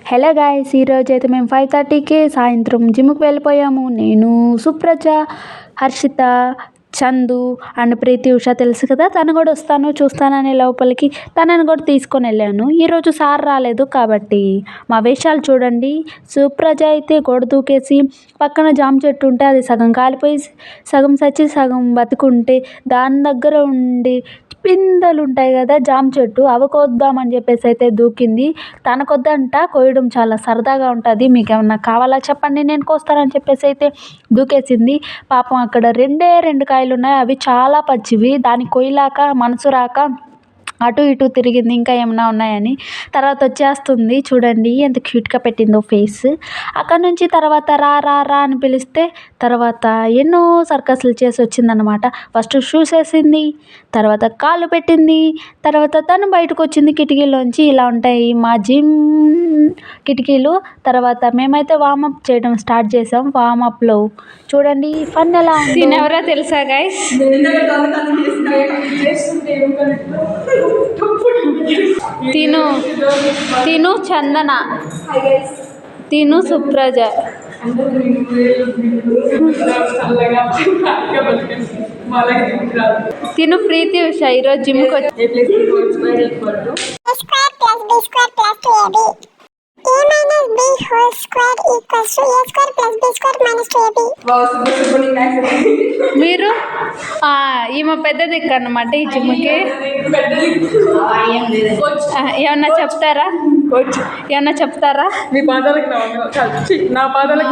Hello guys, ఈరోజు అయితే మేము 5:30కి సాయంత్రం జిమ్కి వెళ్ళిపోయాము. నేను, సుప్రజ, హర్షిత, చందు అండ్ ప్రీతి ఉష తెలుసు కదా, తను కూడా చూస్తానని లోపలికి తనని కూడా తీసుకొని వెళ్ళాను. ఈరోజు సార్ రాలేదు కాబట్టి మా వేషాలు చూడండి. సుప్రజ అయితే గోడ దూకేసి పక్కన జామ చెట్టు ఉంటే అది సగం కాలిపోయి సగం చచ్చి సగం బతుకుంటే దాని దగ్గర ఉండి పిందెలు ఉంటాయి కదా జామ చెట్టు, అవి కోద్దామని చెప్పేసి అయితే దూకింది. తనకొద్దంట, కోయడం చాలా సరదాగా ఉంటుంది, మీకు ఏమన్నా కావాలా చెప్పండి నేను కోస్తానని చెప్పేసి అయితే దూకేసింది. పాపం అక్కడ రెండు కాయలు ఉన్నాయి, అవి చాలా పచ్చివి. దాన్ని కొయ్యలాక మనసు రాక అటు ఇటు తిరిగింది ఇంకా ఏమైనా ఉన్నాయని. తర్వాత వచ్చేస్తుంది, చూడండి ఎంత క్యూట్గా పెట్టిందో ఫేస్. అక్కడ నుంచి తర్వాత రా రా రా అని పిలిస్తే తర్వాత ఎన్నో సర్కస్లు చేసి వచ్చిందనమాట. ఫస్ట్ షూస్ వేసింది, తర్వాత కాళ్ళు పెట్టింది, తర్వాత తను బయటకు వచ్చింది కిటికీలోంచి. ఇలా ఉంటాయి మా జిమ్ కిటికీలు. తర్వాత మేమైతే వార్మప్ చేయడం స్టార్ట్ చేసాం. వార్మప్లో చూడండి ఫన్ ఎలా ఉంది. ఎవరో తెలుసా గైస్? తిను చందన, తిను సుప్రజ, తిను ప్రీతి ఉష. ఈరోజు జిమ్కి వచ్చి మీరు ఈమె పెద్ద దిక్కు అన్నమాట ఈ జిమ్కి. ఏమన్నా చెప్తారా? మీ పాదాలకు నా పాదాలకు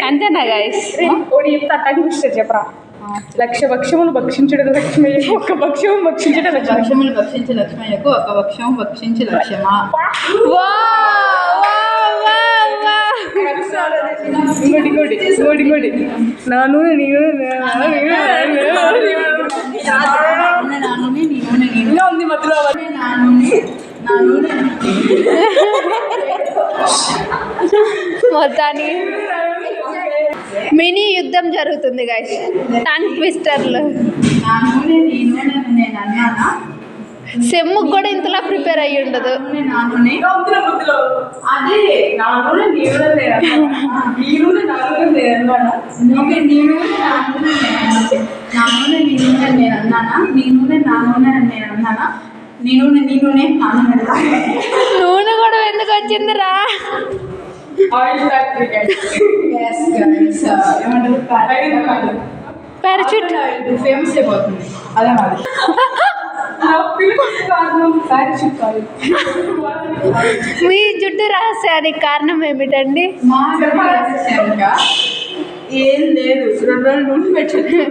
అంతేనా గైస్? చెప్పరా? లక్ష భక్ష్యములు భక్షించడం లక్ష్మయ్య, ఒక్క భక్ష్యం భక్షించడం భక్ష్యములు భక్షించి లక్ష్మయ్యకు ఒక భక్ష్యం భక్షించి లక్ష్యమా. ఇంకోటి నాను ఉంది మధ్యలో మొత్తానికి మినీ యుద్ధం జరుగుతుంది గైస్. టంగ్ ట్విస్టర్లు. సెమ్ముకు కూడా ఇంతలా ప్రిపేర్ అయ్యి ఉండదు. నూనె కూడా ఎందుకు వచ్చిందిరా? పారాచూట్ ఫేమస్ అయిపోతుంది, అదే మరి. మీ జుట్టు రహస్యానికి కారణం ఏమిటండి? ఏం లేదు, 2 రోజులు నూనె పెట్టండి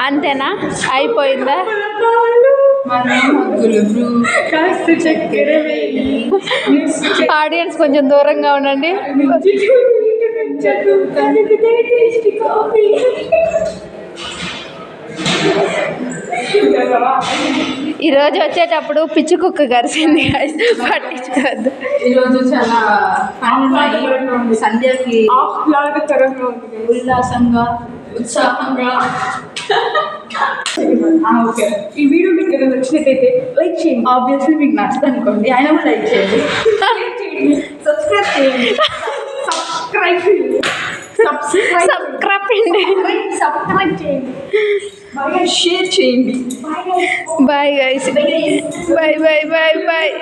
అంతేనా? అయిపోయిందా? ఆడియన్స్ కొంచెం దూరంగా ఉండండి. ఈరోజు వచ్చేటప్పుడు పిచ్చి కుక్క కరిసింది, పట్టించుకోవద్దు. ఈరోజు చాలా సంధ్యకి ఉల్లాసంగా ఉత్సాహంగా. ఓకే, ఈ వీడియో మీకు ఏదైనా నచ్చినట్టయితే లైక్ చేయండి. ఆబ్వియస్లీ మీకు నచ్చదు అనుకోండి, ఆయన కూడా లైక్ చేయండి, సబ్స్క్రైబ్ చేయండి. సబ్స్క్రైబ్ చేయండి, బాగా షేర్ చేయండి. Bye guys, bye bye bye bye.